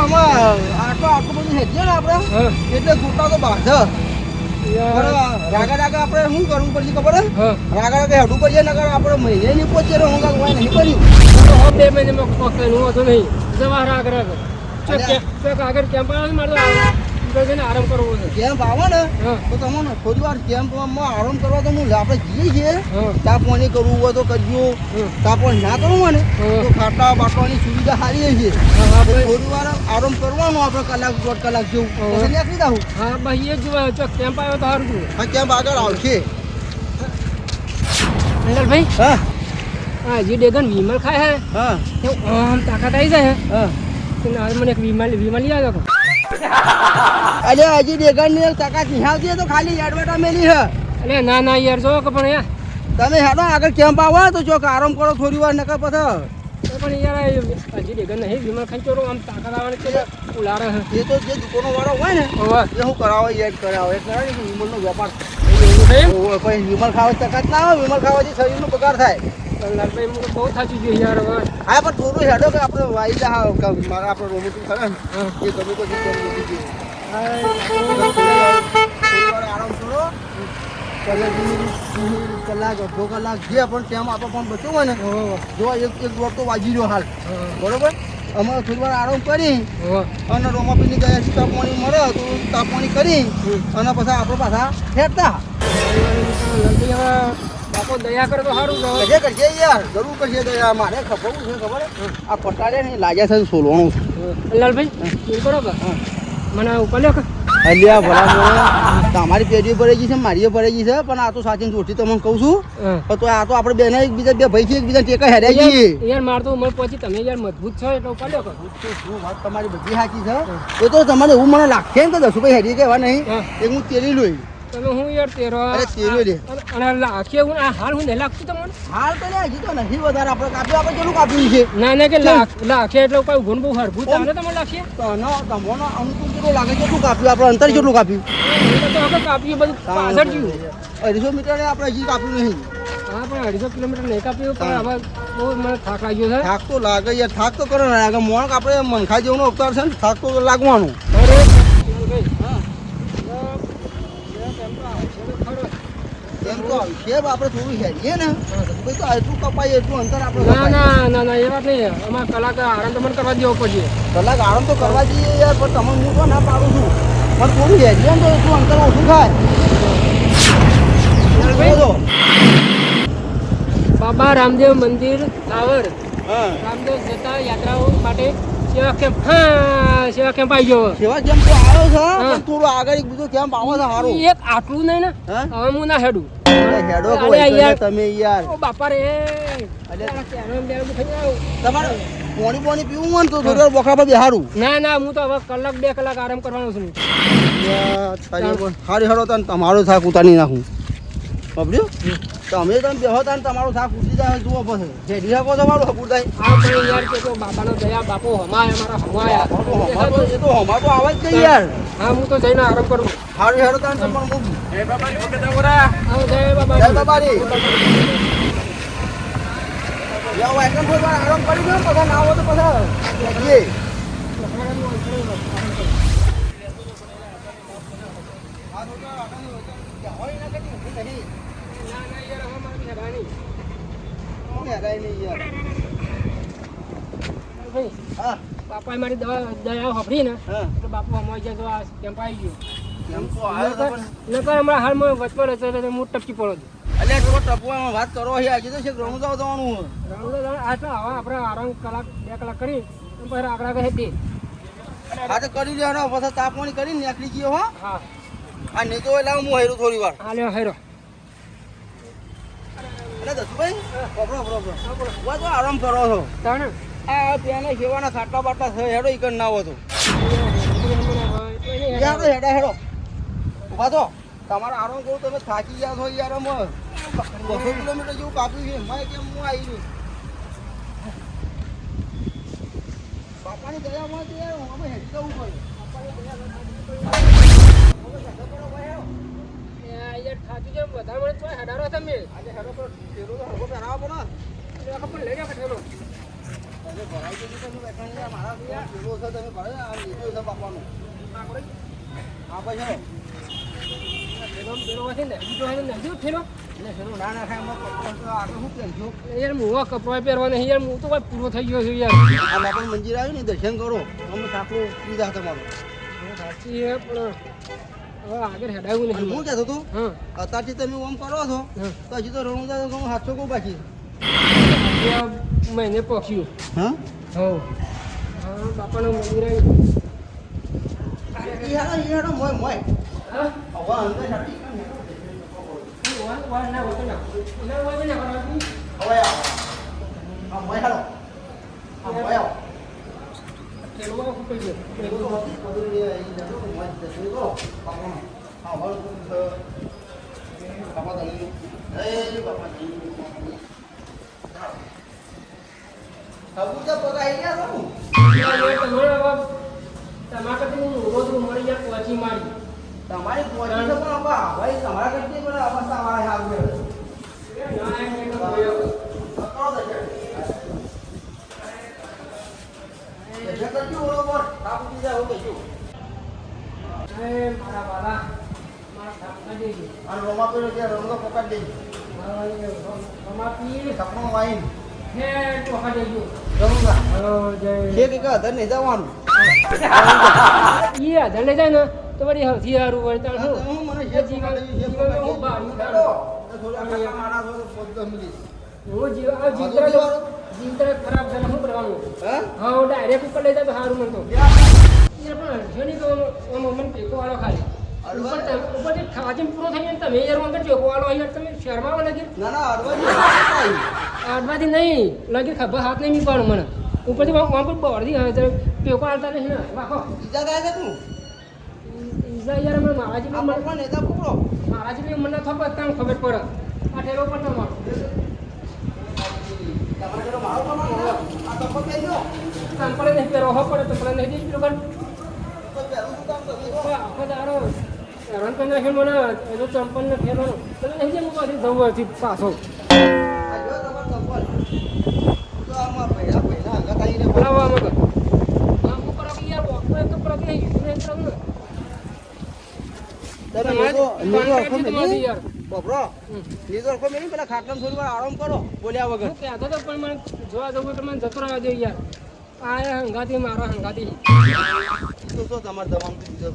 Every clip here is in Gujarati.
આમાં આટલું બધું હેઠીએ ને આપણે એટલે ગોટા તો બાંધે રાગા આપણે શું કરવું પડશે ખબર રાગા હેઠું કરીએ ને આપણે મહિને નહીં પહોંચીએ હું કાંઈ નહીં કર્યું 2 મહિનામાં પકડેલું હતું નહીં જવા રાગા આગળ કેમ્પ મારે આરામ કરવો છે કેમ્પ આવે ને તો તમને થોડી વાર કેમ્પમાં આરામ કરવા તો હું આપણે જઈએ છીએ ચા પાણી કરવું હોય તો કરજો ચા પાણી ના કરવું હોય ને તો ખાટા બાટવાની સુવિધા સારી છે થોડી વાર આરામ કરવાનો આપણે કલાક 1.5 કલાક જેવું પછી નીકળી જાઉં હા ભાઈ એ જ કેમ્પ આવ્યો તો સારું છું હા કેમ્પ આગળ આવશે ભાઈ હા હા જે ડેગન વિમલ ખાય હે હા આમ તાકાત આવી જાય હા મને એક વિમલ આવ્યો અરે હજી ડેગન ની તાકાત નહીં આવતી તો ખાલી એડવર્ટા મેલી હે અરે ના ના યાર જો કે પણ યાર તમે હેડો આગળ કેમ્પ આવો તો ચોક આરામ કરો થોડી વાર નકર પછી પણ યાર હજી ડેગન નહીં વિમલ ખાઈ ચોરો આમ તાકાત આવવાની છે ઉલારે એ તો જે દુકાનો વાળો હોય ને એ હું કરાવો એડ કરાવો એટલે વિમલનો વેપાર પછી વિમલ ખાવા તાકાત ના આવે વિમલ ખાવાથી શરીરનો બગાડ થાય ભાઈ હું બહુ થાચી ગયો યાર હવે હા પણ થોડું હેડો કે આપણે વાઈ જા મારા આપણે રોમેટિક ખરા ને એ તમે તો આરામ કરો કલાક 2 કલાક જે પણ ટાઈમ આપણે પણ બચ્યો હોય ને જો એક બ્લોક તો વાજી રહ્યો હાલ બરોબર અમે થોડી વાર આરામ કરી અને રોમાપીની ગયા તાપમાણી મળે તો તાપમાણી કરી અને પછી આપણે પાછા ફેરતા બાપો દયા કરે તો સારું કરજે યાર જરૂર કરજે દયા મારે ખબર છે ખબર આ પટાડે ને લાગ્યા છે સોલવાનું છે લાલભાઈ બરોબર મને ઉપર લ્યો અલ્યા ભલા તમારી પેઢીઓ ભરાઈ ગઈ છે મારીઓ ભરાઈ ગઈ છે પણ આ તો સાચી જોઠી તમને કહું છું તો આ તો આપણે બેને એકબીજા બે ભાઈ છે એકબીજા ટેકા હેરાઈ જઈએ યાર માર તો ઉંમર પછી તમે યાર મજબૂત છો એટલે ઉપર લ્યો શું વાત તમારી બધી સાચી છે એ તો તમારે એવું મને લાગશે ને તો 10 રૂપિયા હેરી કહેવા નહીં એ હું તેલી લોઈ તમે હું યાર તેરો અરે તેરો રે અને લાખે હું આ હાલ હું નહીં લાગતું તમને હાલ તો લે હજી તો નહીં વધારે આપણે કાપ્યું આપણે કેટલું કાપ્યું છે ના ના કે લાખે એટલે કોઈ ગુણ બહુ હરભૂત આવે તમને લાખે તને તમને અનુકૂળ કેટલું લાગે કેટલું કાપ્યું આપણે અંતર કેટલું કાપ્યું તો આપણે કાપ્યું બધું પાછળ ગયું 250 મીટર આપણે હજી કાપ્યું નહીં હા પણ 250 કિલોમીટર નહીં કાપ્યું પણ હવે બહુ મને થાક લાગ્યો છે થાક તો લાગે યાર થાક તો કરે ને લાગે મોણક આપણે મનખા જેવનો અવતાર છે ને થાક તો લાગવાનું એમ તો આવશે આપણે થોડું હેરીએ ને ભાઈ તો એટલું કપાય એટલું અંતર આપણે ના એ વાત નહીં અમારે કલાક આરામ તો મને કરવા દેવો પડશે કલાક આરામ તો કરવા દઈએ યાર પણ તમે હું તો ના પાડું છું પણ થોડું હેરીએ ને તો એટલું અંતર ઓછું થાય બાબા રામદેવ મંદિર ટાવર રામદેવ જતા યાત્રાઓ માટે સેવા કેમ્પ આવી ગયો સેવા કેમ્પ તો આવ્યો છે પણ થોડું આગળ એક બીજો કેમ્પ આવો છે સારું એક આટલું નહીં ને હવે હું ના હેડું હેડો કોઈ તમે યાર બાપા રે તમારે પાણી પીવું હોય ને તો થોડી વાર બોખરા પર બેહારું ના હું તો હવે કલાક 2 કલાક આરામ કરવાનો છું સારી હેડો તને તમારો થાક ઉતારી નાખું બાપડ્યું તમે બેહો તાને તમારો થાક ઉતરી જાય જુઓ પછી જેડી શકો તમારું હપુર થાય આ પણ યાર કે તો બાપાનો દયા બાપો હમાય અમારા હમાયા એ તો હમા તો આવે જ નહીં યાર હા હું તો જઈને આરામ કરું સારું હેડો તાને તમારું મૂક જય બાબાની વખત આવરા જય બાબા જય બાબાની યાર એકદમ થોડી વાર આરામ કરી દો પછી ના આવો તો પછી બાપાએ મારી દયા વાપરી ને એટલે બાપુ અમારી જાય તો આ કેમ્પ આવી ગયો નકર હમણાં હાલમાં વચમાં રહેતો હું ટપકી પડો અલ્યા થોડો ટપવામાં વાત કરો છે આજે તો છે રમુદાવ જવાનું આ તો હવે આપણે આરામ કલાક 2 કલાક કરી પછી આગળ આગળ હેડી હા તો કરી લેવાનો પછી તાપમાણી કરીને નીકળી ગયો હો હા આ નહીં તો એટલે હું હેરું થોડી વાર હા લ્યો હેરો અરે દસુભાઈ વા તો આરામ કરો છો તાણે આ પેને સેવાના ખાટા બાટા છે હેડો ઈ કર ના આવો તો યાર હેડા હેડો ઉભા તો તમારે આરામ કરું તમે થાકી ગયા છો યાર અમે 200 કિલોમીટર જેવું કાપ્યું છે મેં કેમ હું આવી ગયું બાપાની દયામાં તો યાર અમે હેડી જવું પડે યાર થાકી જાય બધા મને તો હેડારો તમે આજે હેડો તો તેરો તો હરકો પહેરાવો પડે ખબર લઈ જાવ ઠેલો ભરાઈ ગયું છે, તમે બેઠા નહીં, આ મારા પેલો છે, તમે ભરે આ લીધો છે બાપાનો. હા ભાઈ પેલો છે ને બીજો છે ને હજુ ફેરો એટલે શેનો ના નાખાય એમાં કપડો તો આગળ શું પહેરજો? યાર હું કપડા પહેરવા નહીં યાર હું તો ભાઈ પૂરો થઈ ગયો છું યાર આ બાપાનું મંદિર આવ્યું ને દર્શન કરો અમે સાંકળો લીધા તમારું. સાચી છે પણ હવે આગળ હેડાયું અને નહીં હું કહેતો હતો હા અત્યારથી તમે ઓમ કરો છો તો હજી તો રણુદા તો ઘણું 700 કો બાકી. આ મહિને પહોંચ્યું હા હો હા બાપાનું મંદિર આવ્યું ઈ હાડો મોય મોય હા હવે અંદર છાટી વાળ ના હોતો ના એના વાળ ના કરવાથી હવે આ મોય હાડો આ મોય આવો ખેલવા ફૂટી ગયો પેલો તો બધું એ જતો મોય જતો કરો બાપાનો હા વળ બાપા તણી એ બાપા તણી સબૂત પગાઈ ગયા છો તમારા હું રોજ મળી જાય પહોંચી મારી તમારી પહોંચી તો પણ બાપા ભાઈ તમારા કરતી પણ અવસ્થા વાળા હાલ છે મારા બાલા મારા ઠાકર દેજો અને રોમા પેલો ત્યાં રંગો પકડ દેજો અમારી સપનું વાઈન હે ટોકા દેજો રંગા હલો જય છે કે ઘર નહીં જવાનું ઈ આધર લઈ જાય ને તો વળી હજી હારું વળતા હું હું મને એ છે જીવન હું બારી હું જીવતર ખરાબ છે ને શું કરવાનું હા હું ડાયરેક્ટ ઉપર લઈ જાય તો સારું મને તો યાર પણ હરજો નહીં તો મને ટેકો વાળો ખાલી ઉપરથી ખાવાથી પૂરો થઈ જાય તમે યાર મને ટેકો વાળો યાર તમે શહેરમાં લગી ના ના અડવાજી આડવાથી નહીં લગી ખબર હાથ નહીં મીકવાનું મને ઉપરથી વहाँ पर બહારથી આવે તો ટેકો આલતા નહીં ને વાહો ઈજા થાય છે તું ઈઝા યાર મને મારાજી આ મને પકડો નેતા પકડો મારાજી મને થપત તાણ ખબર પડે આ ઠેલો પર તમારો તમારે પેલો મારો પણ આ તપક થઈ ગયો ચંપલે નહીં પહેરો હો પડે ચંપલે નહીં દેજો લોકો તો પહેલું શું કામ કરવું આખો દારો હેરાન કરી નાખ્યો મને એ તો ચંપલ ને ફેરવાનો તો નહીં જાય હું પાછી જવું હતી પાછો આ જો તમાર ચંપલ તો આમાં પહેલા પહેલા આગળ આવીને બોલાવવા મગર આમ ઉપર આવી યાર વોક એક તો પરત નહીં નહીં કરવું ને તમે નીચો અરખો મેલી યાર બબરો નીચો અરખો મેલી પેલા ખાટલામાં થોડી વાર આરામ કરો બોલ્યા વગર હું કહેતો તો પણ મને જોવા જવું એટલે મને જતો રહેવા દે યાર આ હંગાતી મારા હંગાતી તો શું તમારે દવાનું બીજો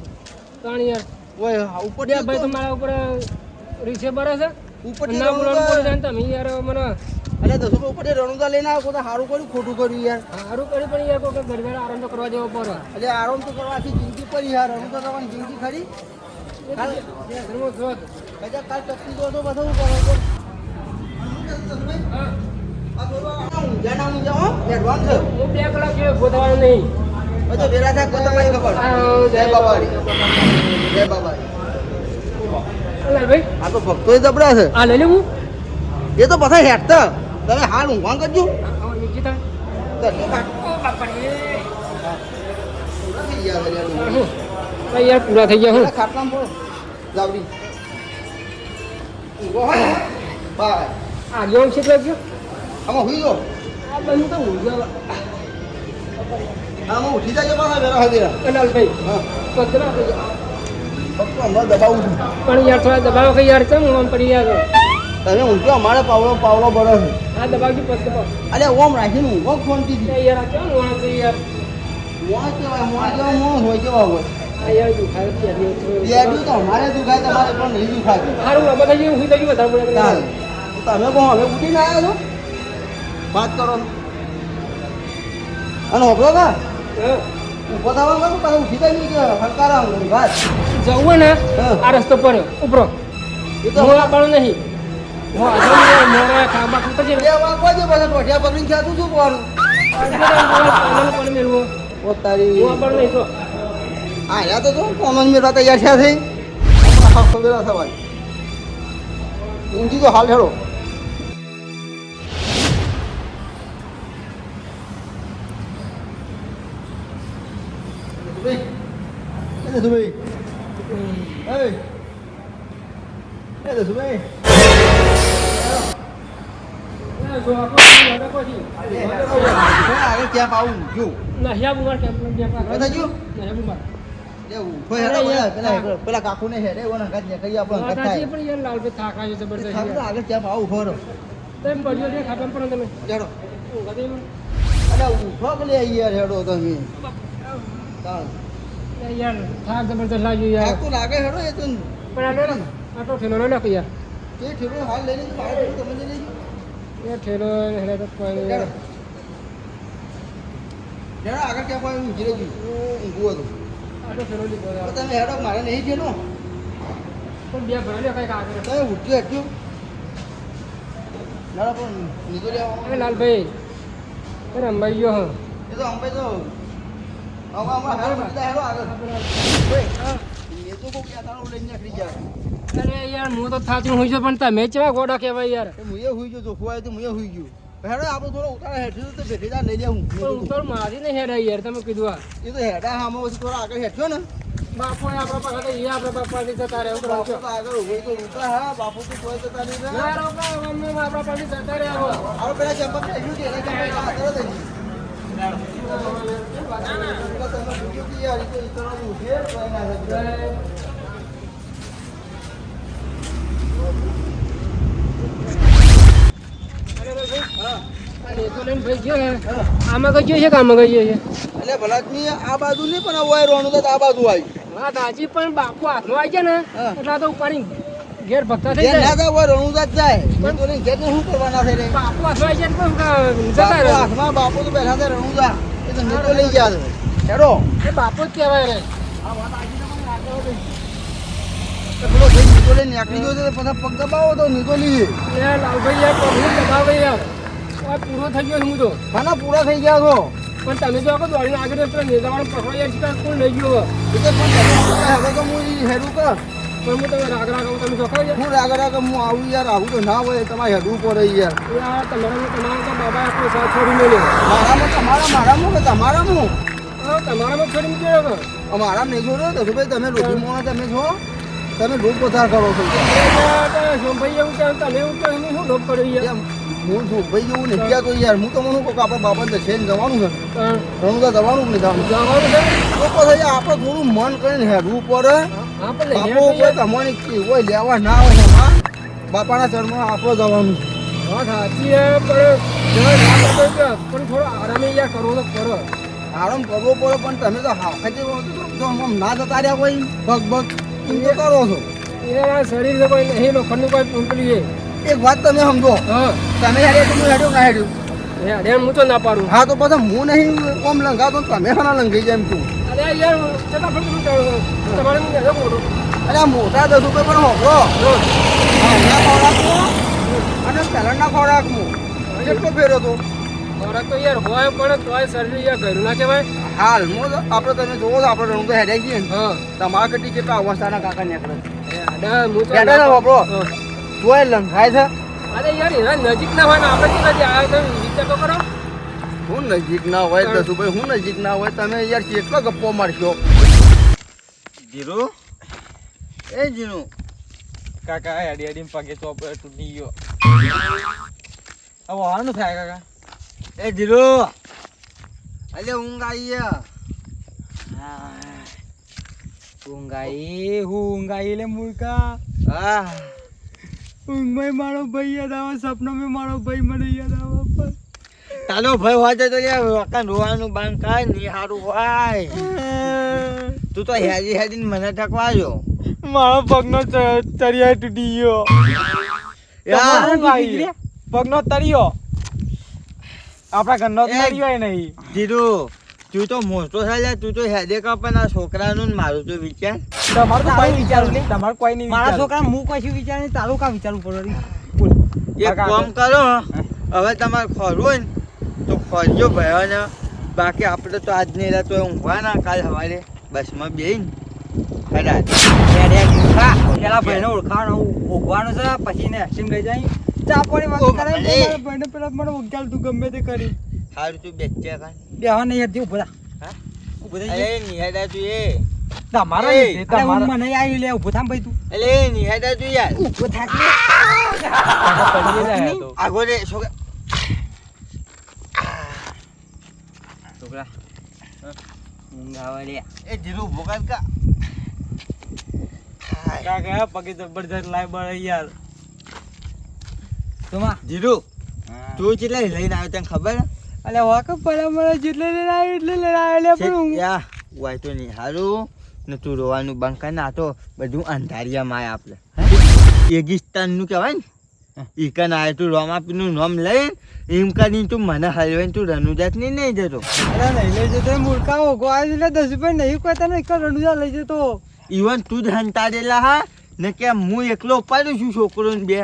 ત્રણ યાર ઓય ઉપર બે ભાઈ તો મારા ઉપર રીસે બરે છે ઉપર ના બોલાવવું પડે છે ને તમે યાર મને અરે 10 રૂપિયા ઉપર રણુદા લઈને આવ્યો તો સારું કર્યું ખોટું કર્યું યાર સારું કર્યું પણ યાર કોઈ ઘડી આરામ તો કરવા દેવો પડે એટલે આરામ તો કરવા આખી જિંદગી પડી યાર રણુદા તમારી જિંદગી ખરી કાલ ઘરમાં જોત કજા કાલ ટપકી દો તો બધું કરો તો હા આ થોડો ઊંઝા ના ઊંઝા હો એડવાન્સ છે હું 2 કલાક જેવો ગોતવાનું નહીં બધો વેરા થાય કોઈ તમારી ખબર જય બાબારી જય બાબારી અલા ભાઈ આ તો ભક્તો જબરા છે આ લઈ લે હું એ તો પાછા હેઠતા તમે હાલ ઊંઘવા કરજો નિકિતા કરજો કાક ઓ બાપા રે પૂરા થઈ ગયા છે યાર હું ભાઈ યાર પૂરા થઈ ગયા હું ખાટલામાં બોલો જાવડી ઊંઘો હો બાય આ ગયો છે લાગ્યો આમાં હુઈ જો આ બનું તો હું ગયો આમાં ઉઠી જાય પાછા વેરા હદેરા અલાલ ભાઈ હા પગલા થઈ ગયા ફક્ત હમણાં દબાવું છું પણ યાર થોડા દબાવો કે યાર કેમ આમ પડી ગયા તમે ઊંઘો અમારે પાવલો પાવલો બરો છે આ દબાવજી પગ દબાવ અરે ઓમ રાખીને ઊંઘો ફોન કીધી એ યાર આ કેમ વાં છે યાર મોં કેવાય મોં જેવા મોં હોય કેવા હોય આ યાર દુખાય છે બેડું તો અમારે દુખાય તમારે પણ નહીં દુખાય હારું લાંબા થઈ ગયું હું થઈ ગયું વધારે પડે ચાલ તમે કહો હવે ઉઠીને આવ્યા છો વાત કરો અને હોભળો કા હા ઊભો થવાનું કરું પાછું ઉઠી જાય નહીં કે ફટકારા વાત જવું ને હા. આ રસ્તો પર ઉપરો એ તો હું આપવાનું નહીં હું આજે મોરા ખાંબા ખૂટે છે બે વાગવા છે પાછા ટોઠિયા પકડીને ખ્યાતું શું કરવાનું પણ મેળવો ઓ તારી હું આપવાનું નહીં તો આયા તો કોમન મેળવા તૈયાર થયા થઈ આખો વેલા સવાલ ઊંઘી તો હાલ હેડો દુબઈ દુબઈ જો આપણે લડકો છી આગળ ક્યાં આવું જો નહિયા બુમાર ટેમ્પલ જેવા બધા જો નહિયા બુમાર કોઈ હેડો પેલા કાકુને હેડે ઓના ગાજ ને કઈ આપણો ગાજ થાય પણ યાર લાલભાઈ થાકાયો જબરદસ્ત આપણે આગળ ક્યાં આવું ફરો તેમ પડ્યો છે ખાતમ પણ તમે હેડો ગધી અરે ઉઠો કે લે યાર હેડો તમે ચાલ યાર થાક જબરદસ્ત લાગ્યો યાર કાકુ લાગે હેડો એ તો પણ આટલો ઠેલો ન નાખ યાર તે ઠેલો હાલ લઈને મારે તમે લઈ લેજો એ ઠેલો હેડે તો કોઈ નહીં યાર હેડો આગળ ક્યાં કોઈ ઊંઘી રહેજો ઊંઘું હતું આટલો ઠેલો લીધો યાર તમે હેડો મારે નહીં ઠેલો પણ બે ભરેલો કઈ આગળ તમે ઉઠ્યો હેઠ્યો ના પણ નીકળી એ લેવા લાલભાઈ અરે અંબાઈ ગયો હા એ તો અંબે તો હવે અમારા હાલ બધા હેડો આગળ એ તો કોઈ ક્યાં લઈને નીકળી ગયા અરે યાર હું તો થાતું હોય છે પણ તમે કેવા ગોડા કહેવાય યાર મુએ હુઈ ગયો તો ખોવાય તો મુએ હુઈ ગયો હેડો આપણે થોડો ઉતાર હેઠ્યો તો ભેટેદાર લઈ લેવું પણ ઉપર મારી નહીં હેડાય યાર તમે કીધું આ એ તો હેડા હામાં પછી થોડા આગળ હેઠ્યો ને બાપો આપણા પાસે એ આપણા બાપાથી જતા રહે બાપુ તો આગળ હોય તો રૂકા હા બાપુ તો કોઈ જતા નહીં ને ના રોકા અમને આપણા પાસે જતા રહે હવે આપણે પેલા ચંપક હેઠ્યું કે એને ચંપક આગળ જ આમાં કઈ છે કે આમાં કઈ છે એટલે ભલાદમી આ બાજુ નહીં પણ આ રોણું તો આ બાજુ આવી વાત સાચી પણ બાપુ હાથમાં આવી જાય ને હા. એટલે આ તો ઉપાડી ઘેર ભક્તા થઈ ઘેર ના જાય જાય રોણું જ જાય પણ તો ઘેર શું કરવાના છે રે બાપુ હાથમાં આવી જાય ને પણ જતા બાપુ રહે હાથમાં બાપુ તો બેઠા છે રણું જા એ તો નીચે લઈ ગયા છે હેડો એ બાપુ જ કહેવાય રે પેલો ભાઈ નીચો લઈને નીકળી ગયો છે પછી પગ દબાવો તો નીચો લઈએ યાર લાલભાઈ યાર પગનું દબાવે યાર આ પૂરો થઈ ગયો છું હું તો ખાના પૂરા થઈ ગયા છો પણ તમે જો આગળ દોડીને આગળ પેલા નેતાવાળો પકડો યાર છે કોણ લઈ ગયો એ તો પણ હવે તો હું હેડું કર પણ હું તમે રાગ રાગ તમે ચોખાઈ જાય હું રાગ રાગ હું આવું યાર આવું તો ના હોય તમારે હેડવું પડે યાર યાર તમારા તો બાબા આપણો સાથ છોડી મેળ્યો મારામાં કે તમારામાં હા તમારામાં છોડી મૂક્યો હવે અમારા નહીં છોડ્યો તો ભાઈ તમે લોભી મોણા તમે છો તમે લોભ વધાર કરો છો સોમભાઈ એવું કે તમે એવું કે હું ઢોપ કર્યો યાર હું છું ભાઈ જેવું નહીં ગયા તો યાર હું તો મને કહું કે આપણે બાબા છે ને જવાનું છે હા, રણું તો જવાનું જ નહીં જવાનું જવાનું છે તો પછી આપણે થોડું મન કરીને હેડવું પડે હા પણ લઈ બાપુ કોઈ તમારી હોય લેવા ના હોય એમાં બાપાના ચરણમાં આપણે જવાનું હા સાચી હે પણ જરા ના કરતો કે પણ થોડો આરામે યાર કરવો તો કરો આરામ કરવો પડે પણ તમે તો હાફાથી તો આમ ના જતા રહ્યા કોઈ પગ પગ એમ તો કરો છો એ શરીર તો કોઈ નહીં લોખંડનું કોઈ પંપલી છે એક વાત તમે સમજો હા તમે હેડ્યો તો હું હેડ્યો ના હેડ્યું એ અરે હું તો ના પાડું હા તો પછી હું નહીં ઓમ લંઘાતો ને તમે ખાના લંઘી જાય એમ તું અરે યાર ચેતા ફટ શું તમારે હું હેડો મોટું અરે આ મોટા 10 રૂપિયા પણ હોભળો ના ખોરાકનો અને પહેલાંના ખોરાકનો કેટલો ફેર હતો ખોરાક તો યાર હોય પણ તોય શરીર યાર ઘરું ના કહેવાય હાલમાં તો આપણે તમે જોવો છો આપણે રણું તો હેડાઈ છીએ ને હા તમારા કેટલી કેટલા અવસ્થાના કાકા નીકળે એ આડા હું તો હેડા ના હોભળો હા. તોય લંઘાય છે અરે યાર એના નજીક ના હોય ને આપણે કેટલા આ તમે વિચાર તો કરો હું નજીક ના હોય દસુભાઈ હું નજીક ના હોય તમે યાર કેટલો ગપ્પો મારશો જીરો એ જીરો કાકા હેડી હેડી પગે તો તૂટી ગયો હવે હાનું થાય કાકા એ જીરો અલે ઊંઘ આવી ઊંઘાઈ લે મૂર્ખા હા ઊંઘમાં મારો ભાઈ યાદ આવે સપનો મેં મારો ભાઈ મને યાદ આવે પણ તાલો ભાઈ હોય તો યાર વખત રોવાનું બાંધ કાય ની હારું હોય તું તો હેજી હેજીને મને ઠકવાજો મારો પગનો તરિયા તૂટી ગયો યાર તમારો ભાઈ પગનો તરિયો આપણા ઘરનો એ- તરિયો નહીં જીરો તું તો મોટો થાય તું તો હેડે કા પણ આ છોકરાનું ને મારું તો વિચાર તમારું તો કોઈ વિચારું નહીં તમારું કોઈ નહીં મારા વિચારું. છોકરા હું કશું વિચાર નહીં તારું કા વિચારવું પડે બોલ. એક કામ કરો હવે તમારે ખોરવું હોય ને તો ખોરજો ભાઈ ને બાકી આપણે તો આજ નહીં રહેતો ઊંઘવાના કાલ સવારે બસમાં બેન ખરા પેલા ભાઈને ઓળખાવાનું ઓગવાનું છે પછી ને એક્સિંગ લઈ જાય ચા પાણી વાત ઓ કરે ભલે. મારા ભાઈને પેલા મને ઉકેલ તું ગમે તે કરી સારું તું બેચ્યા કાન બેહવા નહીં યાર ઉભો થા હા? ઉભો થઈ અરે નિહાળા તું એ તમારા એ, લીધે અરે હું તમારા મને આવી લે ઉભો થામ ભાઈ તું અરે નિહાળા તું યાર ઉભો થા કાકા પડી જાય તો આગો રે છોકરા છોકરા ઊંઘ આવે લે એ ધીરું ભોગાડ કા કાકા પગે જબરદસ્ત લાય બળે યાર તોમા ધીરું તું કેટલા લઈને આવ્યો તને ખબર અલે વાક પડે મને જેટલે લઈને આવ્યો એટલે લઈને આવ્યો લે પણ ઊંઘ યા વાય તો નહીં હારું ને તું રોવાનું બંધ કર ના તો બધું અંધારિયામાં આવે આપણે રેગિસ્તાનનું કહેવાય ને ઈકન આવે તું રોમાપીનું નામ લઈને એમ કરીને તું મને હલવાઈને તું રનુજાત નહીં જતો અરે નહીં લઈ જતો મૂર્ખા ઓગો આવ્યો એટલે 10 રૂપિયા નહીં કહેતા ને એક રણુજા લઈ જતો ઇવન તું જ હંતાડેલા હા ને કે હું એકલો ઉપાડું છું છોકરો ને બે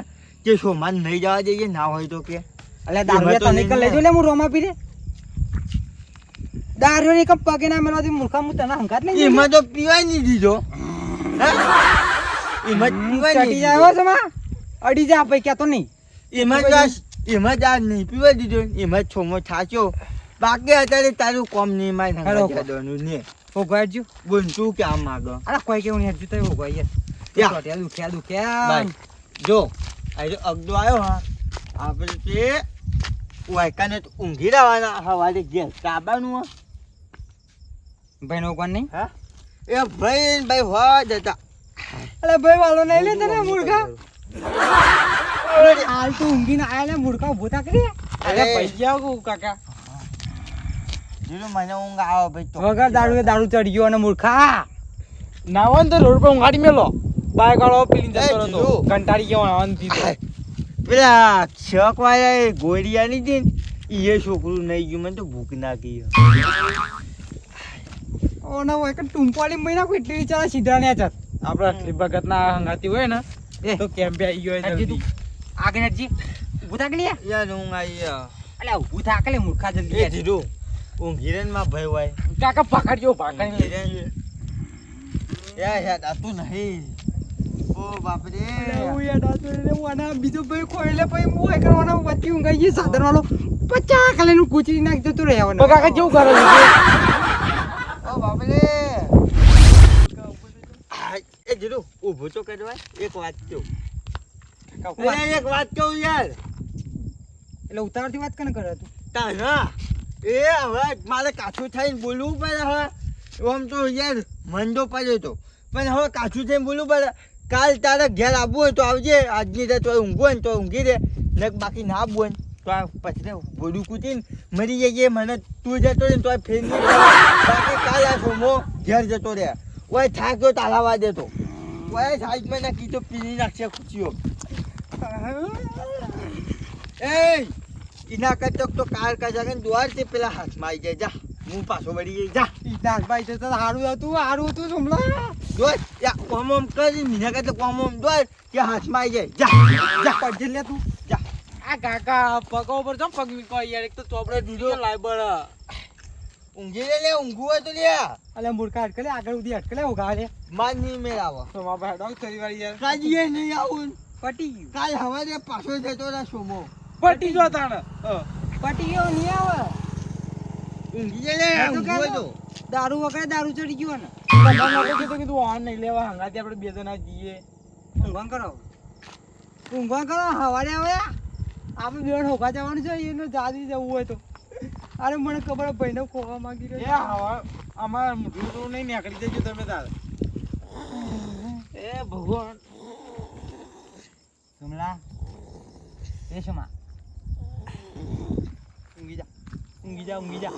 કે સોમાન નહીં જવા જઈએ ના હોય તો કે અલે દારૂ તને કર લેજો લે હું રોમા પીરે દારૂ ની કપ પગે ના મેલવાથી મૂર્ખા હું તને હંગાત લઈ એમાં તો પીવાય નહીં દીધો એમાં પીવાય ચટી જાય છે માં અડી જા ભાઈ કેતો નહીં એમાં જ આ નહીં પીવા દીધો એમાં જ છોમો થાચ્યો બાકી અત્યારે તારું કોમ નહીં માય હંગાડવાનું ને ઓગાડજો બોલ તું કે આમ માગો અરે કોઈ કેવું નહીં હજુ તો ઓગાઈ યા. યાર દુખ્યા ભાઈ જો આજે અગદો આવ્યો હા આપણે તે વાયકાને તો ઊંઘી રહેવાના હવારે ઘેર કાબાનું હા ભાઈ નો કોણ નહીં હા એ ભાઈ હવા જતા અલે ભાઈ વાળો નહીં લે તને મૂર્ખા હાલ તો ઊંઘીને આયા ને મૂર્ખા ઉભો થા કરી અરે પૈસા કો કાકા જીલો મને ઊંઘ આવે ભાઈ તો વગર દારૂ ચડી ગયો અને મૂર્ખા નાવન તો રોડ પર ઊંઘાડી મેલો બાઈક વાળો પીલી જતો એ હતો જીલું. કંટાળી ગયો આવન દીધો પેલા છક વાળા ગોળિયા ની હતી ને એ છોકરું નહીં ગયું મને તો ભૂખ નાખી ઓ ના હોય કે ટુંપાળી મહિના કોઈ એટલી વિચારા સીધા ને ચાલ આપડા આટલી ભગત ના હંગાતી હોય ને એ. તો કેમ્પે આવી ગયો હોય જલ્દી આગળ જી ઉભો થા કે લે યાર ઊંઘ આવી અલે ઉભો થા કે લે મૂર્ખા જલ્દી એ જીરો ઊંઘી રે માં ભાઈ હોય કાકા પકડજો ભાગણી ઊંઘી રે યા યાર આ તું નહીં ઓ બાપ રે હું યાર દાતો રે વાના બીજો ભાઈ ખોઈલે પછી હું એ કરવાનો વચ્ચે ઊંઘાઈ ગઈ સાધન વાળો 50 કાલેનું કૂચરી નાખતો તો રહેવાનો તો કાકા કેવું કરે ઓ બાપ રે એ જીરો ઊભો તો કરવાય એક વાત કહું એક વાત કહું યાર એટલે ઉતારથી વાત કને કરે તું તારા એ હવે મારે કાઠું થઈને બોલવું પડે હવે આમ તો યાર મંદો પડ્યો તો પણ હવે કાઠું થઈને બોલવું પડે કાલ તારે ઘેર આવવું હોય તો આવજે આજની રાત તો ઊંઘો ને તો ઊંઘી રે ને બાકી ના આવવું હોય ને તો આ પછી બોડું કૂટીને મરી જઈએ મને તું જતો રહે ને તો આ ફેર નહીં પડે. બાકી કાલ આ સોમો ઘેર જતો રહે ઓય થાક તો તાલાવા દેતો ઓય સાઈડમાં નાખી તો પીલી નાખશે ખુશીઓ એ ઇના કરતો તો કાર કાજા ને દ્વાર તે પેલા હાથમાં આવી જાય જા હું પાછો વળી જઈ જા દાસભાઈ તો સારું હતું સમલા દ્વાર યા કોમ કરી મીના કરતો કોમ દ્વાર કે હાથમાં આવી જાય જા જા પડજે લે તું જા આ કાકા પગ ઉપર જો પગ મીકો યાર એક તો ચોપડે દીધો લાઈબર ઊંઘી લે ઊંઘવું હોય તો લે અલે મૂર્ખા અટકલે આગળ ઉધી અટકલે ઉગા લે માર નહીં મેળાવો તો મારા ભાઈ ડોગ થરી વાળી યાર કાજીએ નહીં આવું પટી ગયું કાલ હવારે પાછો જતો રહે સોમો પટી જો તાણ પટી ગયો નહીં આવે ઊંઘી લે ઊંઘવું હોય તો દારૂ વગર દારૂ ચડી ગયો ને કીધું વાહન નહીં લેવા હંગાતી આપણે બે જણા જઈએ ઊંઘવા કરો હવારે આવે આપણે બેન હોકા જવાનું છે એનો જાદી જવું હોય તો અરે મને ખબર ભાઈને ખોવા માંગી એ રહ્યો હવા અમાર મોટું તો નહીં નીકળી જજો તમે તાર એ ભગવાન કમલા એ શમા ઊંઘી જા